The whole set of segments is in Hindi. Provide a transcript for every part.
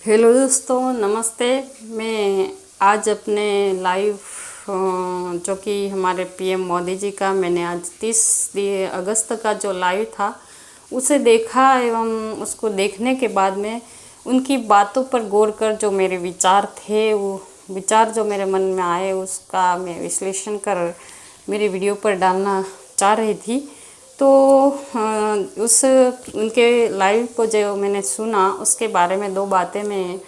हेलो दोस्तों, नमस्ते। मैं आज अपने लाइव जो कि हमारे पीएम मोदी जी का मैंने आज 30 अगस्त का जो लाइव था उसे देखा एवं उसको देखने के बाद में उनकी बातों पर गौर कर जो मेरे विचार थे, वो विचार जो मेरे मन में आए उसका मैं विश्लेषण कर मेरी वीडियो पर डालना चाह रही थी। तो उस उनके लाइव को जो मैंने सुना उसके बारे में दो बातें मैं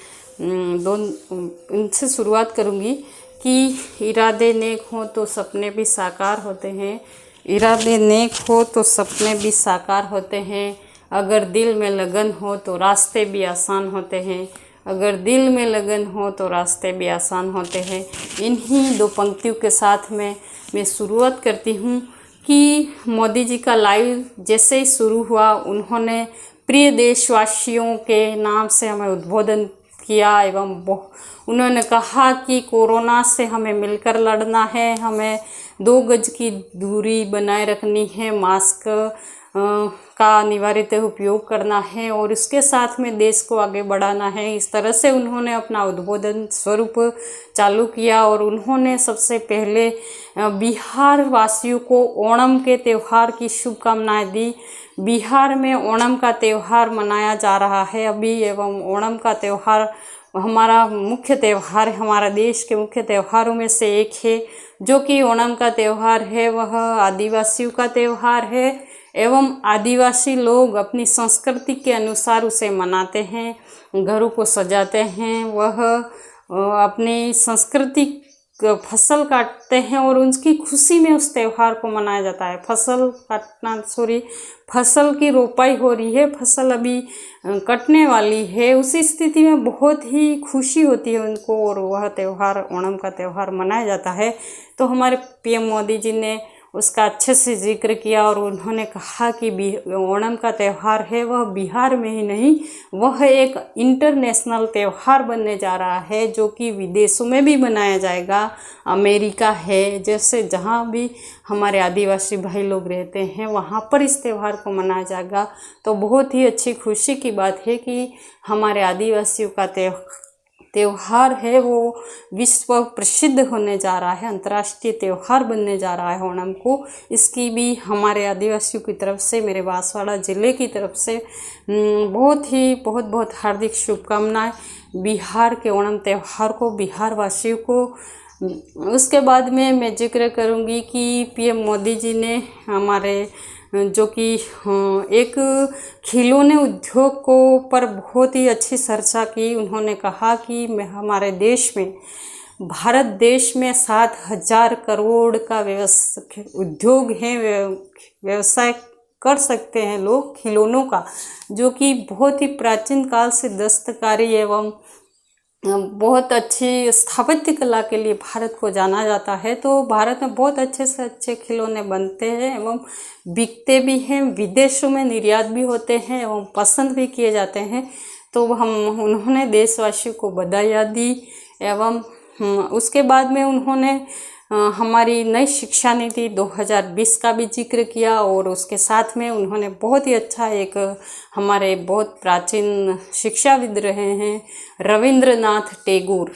उनसे शुरुआत करूंगी कि इरादे नेक हो तो सपने भी साकार होते हैं। इरादे नेक हो तो सपने भी साकार होते हैं। अगर दिल में लगन हो तो रास्ते भी आसान होते हैं। अगर दिल में लगन हो तो रास्ते भी आसान होते हैं। इन्हीं दो पंक्तियों के साथ में मैं शुरुआत करती हूँ कि मोदी जी का लाइव जैसे ही शुरू हुआ उन्होंने प्रिय देशवासियों के नाम से हमें उद्बोधन किया एवं उन्होंने कहा कि कोरोना से हमें मिलकर लड़ना है, हमें 2 गज की दूरी बनाए रखनी है, मास्क का अनिवार्यत उपयोग करना है और इसके साथ में देश को आगे बढ़ाना है। इस तरह से उन्होंने अपना उद्बोधन स्वरूप चालू किया और उन्होंने सबसे पहले बिहार वासियों को ओणम के त्यौहार की शुभकामनाएं दी। बिहार में ओणम का त्यौहार मनाया जा रहा है अभी एवं ओणम का त्यौहार हमारा मुख्य त्यौहार है, हमारा देश के मुख्य त्योहारों में से एक है। जो कि ओणम का त्यौहार है वह आदिवासियों का त्यौहार है एवं आदिवासी लोग अपनी संस्कृति के अनुसार उसे मनाते हैं, घरों को सजाते हैं, वह अपनी संस्कृति फसल काटते हैं और उनकी खुशी में उस त्यौहार को मनाया जाता है। फसल की रोपाई हो रही है, फसल अभी कटने वाली है, उसी स्थिति में बहुत ही खुशी होती है उनको और वह त्यौहार ओणम का त्यौहार मनाया जाता है। तो हमारे पीएम मोदी जी ने उसका अच्छे से जिक्र किया और उन्होंने कहा कि ओणम का त्यौहार है वह बिहार में ही नहीं, वह एक इंटरनेशनल त्यौहार बनने जा रहा है जो कि विदेशों में भी मनाया जाएगा। अमेरिका है, जैसे जहाँ भी हमारे आदिवासी भाई लोग रहते हैं वहाँ पर इस त्यौहार को मनाया जाएगा। तो बहुत ही अच्छी खुशी की बात है कि हमारे आदिवासियों का त्यौहार है वो विश्व प्रसिद्ध होने जा रहा है, अंतर्राष्ट्रीय त्यौहार बनने जा रहा है ओणम को। इसकी भी हमारे आदिवासियों की तरफ से, मेरे बांसवाड़ा ज़िले की तरफ से बहुत हार्दिक शुभकामनाएं बिहार के ओणम त्यौहार को, बिहार वासियों को। उसके बाद में मैं जिक्र करूंगी कि पीएम मोदी जी ने हमारे जो कि एक खिलौने उद्योग को पर बहुत ही अच्छी चर्चा की। उन्होंने कहा कि हमारे देश में, भारत देश में 7,000 करोड़ का उद्योग है, व्यवसाय कर सकते हैं लोग खिलौनों का, जो कि बहुत ही प्राचीन काल से दस्तकारी एवं बहुत अच्छी स्थापत्य कला के लिए भारत को जाना जाता है। तो भारत में बहुत अच्छे से अच्छे खिलौने बनते हैं एवं बिकते भी हैं, विदेशों में निर्यात भी होते हैं एवं पसंद भी किए जाते हैं। तो उन्होंने देशवासियों को बधाई दी एवं उसके बाद में उन्होंने हमारी नई शिक्षा नीति 2020 का भी जिक्र किया और उसके साथ में उन्होंने बहुत ही अच्छा एक हमारे बहुत प्राचीन शिक्षाविद रहे हैं रविंद्रनाथ टैगोर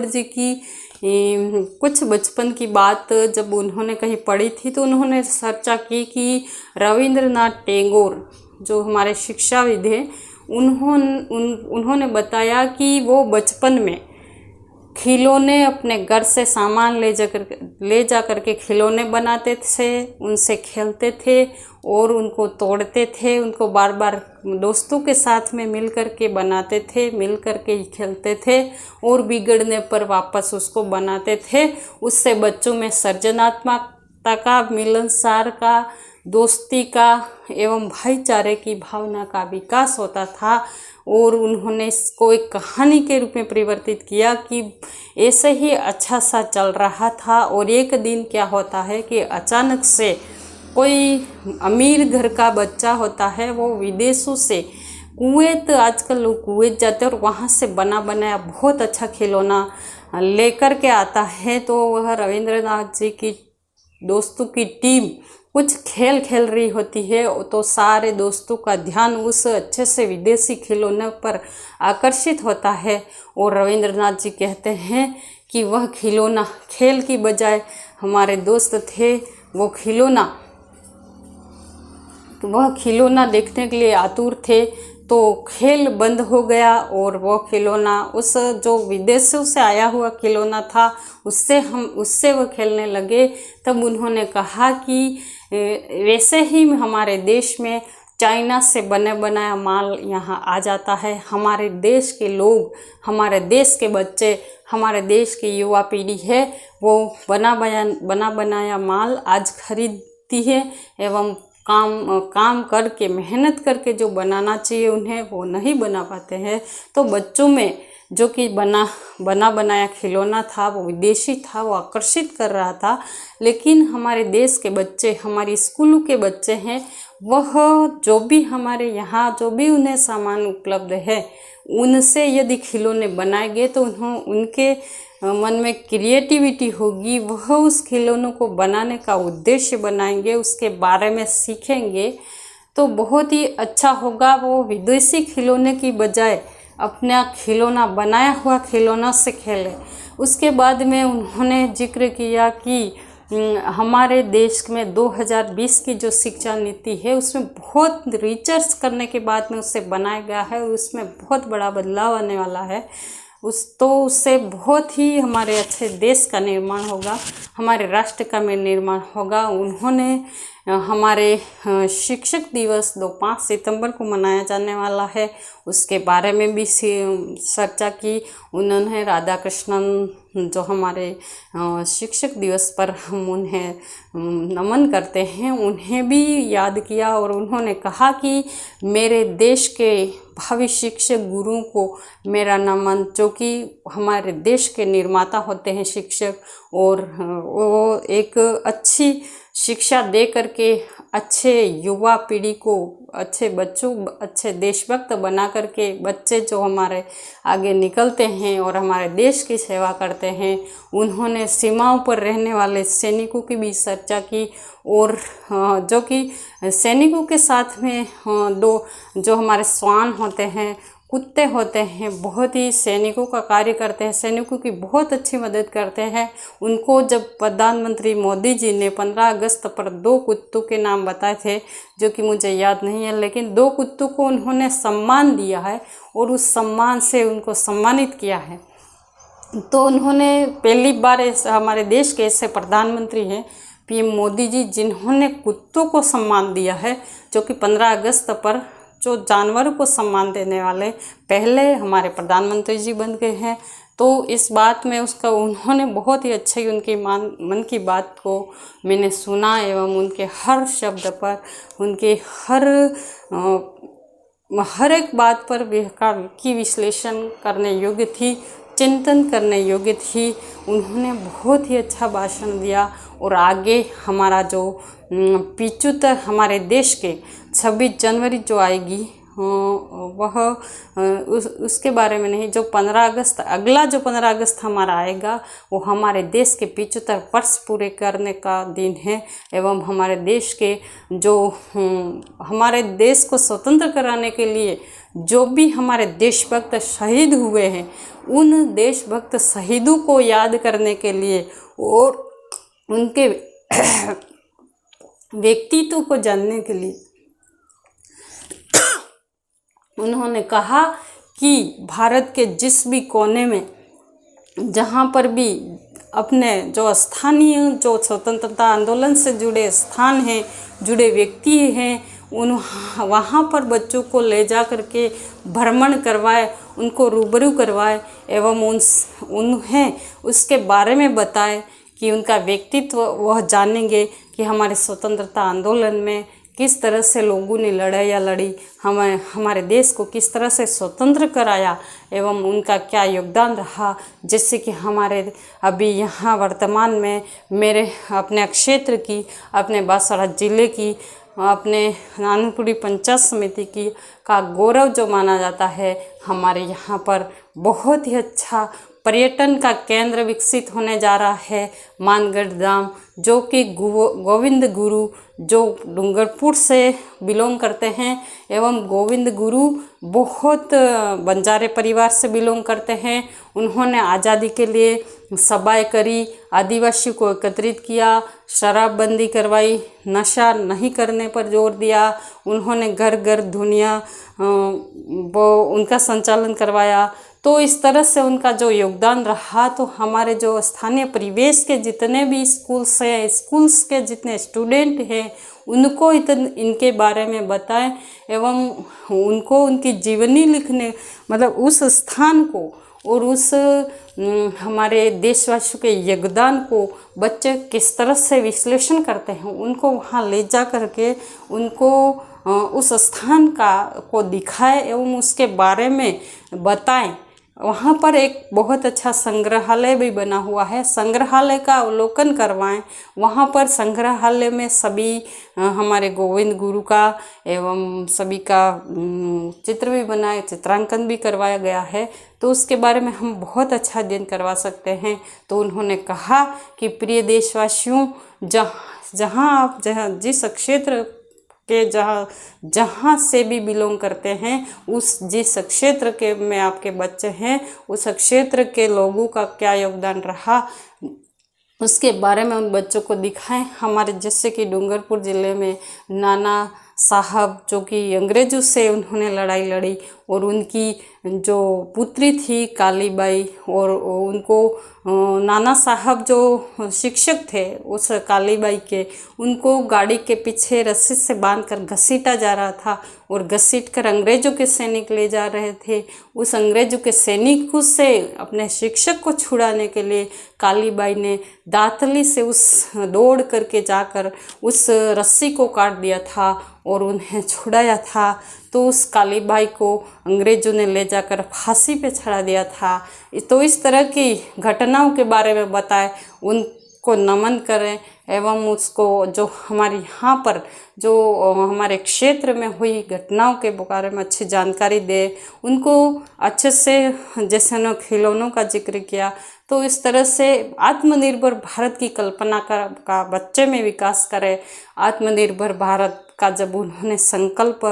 जी की कुछ बचपन की बात जब उन्होंने कहीं पढ़ी थी तो उन्होंने चर्चा की कि रविंद्रनाथ टैगोर जो हमारे शिक्षाविद हैं उन्होंने बताया कि वो बचपन में खिलौने अपने घर से सामान ले जा करके खिलौने बनाते थे, उनसे खेलते थे और उनको तोड़ते थे, उनको बार बार दोस्तों के साथ में मिल कर के बनाते थे, मिल कर के खेलते थे और बिगड़ने पर वापस उसको बनाते थे। उससे बच्चों में सृजनात्मकता का, मिलनसार का, दोस्ती का एवं भाईचारे की भावना का विकास होता था। और उन्होंने इसको एक कहानी के रूप में परिवर्तित किया कि ऐसे ही अच्छा सा चल रहा था और एक दिन क्या होता है कि अचानक से कोई अमीर घर का बच्चा होता है, वो विदेशों से कुवैत, आजकल लोग कुवैत जाते हैं और वहाँ से बना बनाया बहुत अच्छा खिलौना लेकर के आता है। तो वह रविंद्रनाथ जी की दोस्तों की टीम कुछ खेल खेल रही होती है तो सारे दोस्तों का ध्यान उस अच्छे से विदेशी खिलौने पर आकर्षित होता है। और रविंद्रनाथ जी कहते हैं कि वह खिलौना खेल की बजाय हमारे दोस्त थे वो खिलौना देखने के लिए आतुर थे, तो खेल बंद हो गया और वो खिलौना उस जो विदेशों से आया हुआ खिलौना था उससे वो खेलने लगे। तब उन्होंने कहा कि वैसे ही हमारे देश में चाइना से बने बनाया माल यहाँ आ जाता है। हमारे देश के लोग, हमारे देश के बच्चे, हमारे देश की युवा पीढ़ी है वो बना बनाया माल आज खरीदती है एवं काम करके मेहनत करके जो बनाना चाहिए उन्हें वो नहीं बना पाते हैं। तो बच्चों में जो कि बना बनाया खिलौना था वो विदेशी था, वो आकर्षित कर रहा था। लेकिन हमारे देश के बच्चे, हमारी स्कूलों के बच्चे हैं, वह जो भी हमारे यहाँ जो भी उन्हें सामान उपलब्ध है उनसे यदि खिलौने बनाए गए तो उनके मन में क्रिएटिविटी होगी, वह उस खिलौनों को बनाने का उद्देश्य बनाएंगे, उसके बारे में सीखेंगे तो बहुत ही अच्छा होगा। वो विदेशी खिलौने की बजाय अपना खिलौना बनाया हुआ खिलौना से खेले। उसके बाद में उन्होंने जिक्र किया कि हमारे देश में 2020 की जो शिक्षा नीति है उसमें बहुत रिसर्च करने के बाद में उसे बनाया गया है, उसमें बहुत बड़ा बदलाव आने वाला है। उससे बहुत ही हमारे अच्छे देश का निर्माण होगा, हमारे राष्ट्र का निर्माण होगा। उन्होंने हमारे शिक्षक दिवस 5 सितंबर को मनाया जाने वाला है उसके बारे में भी चर्चा की। उन्होंने राधा कृष्णन जो हमारे शिक्षक दिवस पर हम उन्हें नमन करते हैं उन्हें भी याद किया और उन्होंने कहा कि मेरे देश के भावी शिक्षक गुरुओं को मेरा नमन, जो कि हमारे देश के निर्माता होते हैं शिक्षक, और वो एक अच्छी शिक्षा दे करके अच्छे युवा पीढ़ी को, अच्छे बच्चों, अच्छे देशभक्त बना करके बच्चे जो हमारे आगे निकलते हैं और हमारे देश की सेवा करते हैं। उन्होंने सीमाओं पर रहने वाले सैनिकों की भी चर्चा की और जो कि सैनिकों के साथ में जो हमारे श्वान होते हैं, कुत्ते होते हैं, बहुत ही सैनिकों का कार्य करते हैं, सैनिकों की बहुत अच्छी मदद करते हैं। उनको जब प्रधानमंत्री मोदी जी ने 15 अगस्त पर 2 कुत्तों के नाम बताए थे जो कि मुझे याद नहीं है, लेकिन 2 कुत्तों को उन्होंने सम्मान दिया है और उस सम्मान से उनको सम्मानित किया है। तो उन्होंने पहली बार हमारे देश के ऐसे प्रधानमंत्री हैं पीएम मोदी जी जिन्होंने कुत्तों को सम्मान दिया है, जो कि 15 अगस्त पर जो जानवरों को सम्मान देने वाले पहले हमारे प्रधानमंत्री जी बन गए हैं। तो इस बात में उन्होंने बहुत ही अच्छी उनकी मन की बात को मैंने सुना एवं उनके हर शब्द पर, उनके हर एक बात पर की विश्लेषण करने योग्य थी, चिंतन करने योग्य थी। उन्होंने बहुत ही अच्छा भाषण दिया और आगे हमारा जो 75 हमारे देश के 26 जनवरी जो आएगी वह उसके बारे में नहीं, जो 15 अगस्त अगला जो 15 अगस्त हमारा आएगा वो हमारे देश के 75 वर्ष पूरे करने का दिन है एवं हमारे देश के जो हमारे देश को स्वतंत्र कराने के लिए जो भी हमारे देशभक्त शहीद हुए हैं उन देशभक्त शहीदों को याद करने के लिए और उनके व्यक्तित्व को जानने के लिए उन्होंने कहा कि भारत के जिस भी कोने में जहाँ पर भी अपने जो स्थानीय जो स्वतंत्रता आंदोलन से जुड़े स्थान हैं, जुड़े व्यक्ति हैं, वहाँ पर बच्चों को ले जा करके भ्रमण करवाए, उनको रूबरू करवाए एवं उन्हें उसके बारे में बताए कि उनका व्यक्तित्व वह जानेंगे कि हमारे स्वतंत्रता आंदोलन में किस तरह से लोगों ने लड़ाइयाँ लड़ी, हमारे देश को किस तरह से स्वतंत्र कराया एवं उनका क्या योगदान रहा। जैसे कि हमारे अभी यहाँ वर्तमान में मेरे अपने क्षेत्र की, अपने बांसवाड़ा जिले की, अपने नानपुरी पंचायत समिति का गौरव जो माना जाता है, हमारे यहाँ पर बहुत ही अच्छा पर्यटन का केंद्र विकसित होने जा रहा है मानगढ़ धाम, जो कि गोविंद गुरु जो डूंगरपुर से बिलोंग करते हैं एवं गोविंद गुरु बहुत बंजारे परिवार से बिलोंग करते हैं। उन्होंने आज़ादी के लिए सभाएं करी, आदिवासी को एकत्रित किया, शराबबंदी करवाई, नशा नहीं करने पर जोर दिया, उन्होंने घर घर दुनिया वो उनका संचालन करवाया। तो इस तरह से उनका जो योगदान रहा, तो हमारे जो स्थानीय परिवेश के जितने भी स्कूल्स हैं, स्कूल्स के जितने स्टूडेंट हैं, उनको इनके बारे में बताएं एवं उनको उनकी जीवनी लिखने, मतलब उस स्थान को और उस हमारे देशवासियों के योगदान को बच्चे किस तरह से विश्लेषण करते हैं, उनको वहाँ ले जा करके उनको उस स्थान को दिखाएं एवं उसके बारे में बताएं। वहाँ पर एक बहुत अच्छा संग्रहालय भी बना हुआ है, संग्रहालय का अवलोकन करवाएं। वहाँ पर संग्रहालय में सभी हमारे गोविंद गुरु का एवं सभी का चित्र भी बनाए, चित्रांकन भी करवाया गया है, तो उसके बारे में हम बहुत अच्छा अध्ययन करवा सकते हैं। तो उन्होंने कहा कि प्रिय देशवासियों, जहाँ आप जिस क्षेत्र के जहाँ से भी बिलोंग करते हैं, उस जिस क्षेत्र के में आपके बच्चे हैं, उस क्षेत्र के लोगों का क्या योगदान रहा, उसके बारे में उन बच्चों को दिखाएं। हमारे जैसे कि डूंगरपुर ज़िले में नाना साहब, जो कि अंग्रेज़ों से उन्होंने लड़ाई लड़ी और उनकी जो पुत्री थी कालीबाई, और उनको नाना साहब जो शिक्षक थे उस कालीबाई के, उनको गाड़ी के पीछे रस्सी से बांधकर घसीटा जा रहा था और घसीट कर अंग्रेज़ों के सैनिक ले जा रहे थे। उस अंग्रेज़ों के सैनिकों से अपने शिक्षक को छुड़ाने के लिए कालीबाई ने दातली से उस दौड़ करके जाकर उस रस्सी को काट दिया था और उन्हें छुड़ाया था। तो उस कालीबाई को अंग्रेज़ों ने ले जाकर फांसी पे चढ़ा दिया था। तो इस तरह की घटनाओं के बारे में बताएं, उनको नमन करें एवं उसको जो हमारे यहाँ पर जो हमारे क्षेत्र में हुई घटनाओं के बारे में अच्छी जानकारी दे, उनको अच्छे से, जैसे उन्होंने खिलौनों का जिक्र किया, तो इस तरह से आत्मनिर्भर भारत की कल्पना का बच्चे में विकास करें। आत्मनिर्भर भारत का जब उन्होंने संकल्प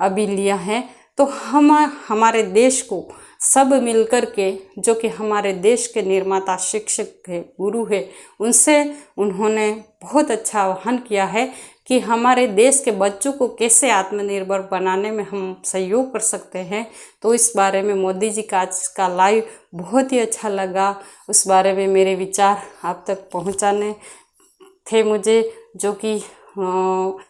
अभी लिया है, तो हमारे देश को सब मिलकर के, जो कि हमारे देश के निर्माता शिक्षक है, गुरु है, उनसे उन्होंने बहुत अच्छा आह्वान किया है कि हमारे देश के बच्चों को कैसे आत्मनिर्भर बनाने में हम सहयोग कर सकते हैं। तो इस बारे में मोदी जी का आज का लाइव बहुत ही अच्छा लगा। उस बारे में मेरे विचार आप तक पहुंचाने थे मुझे, जो कि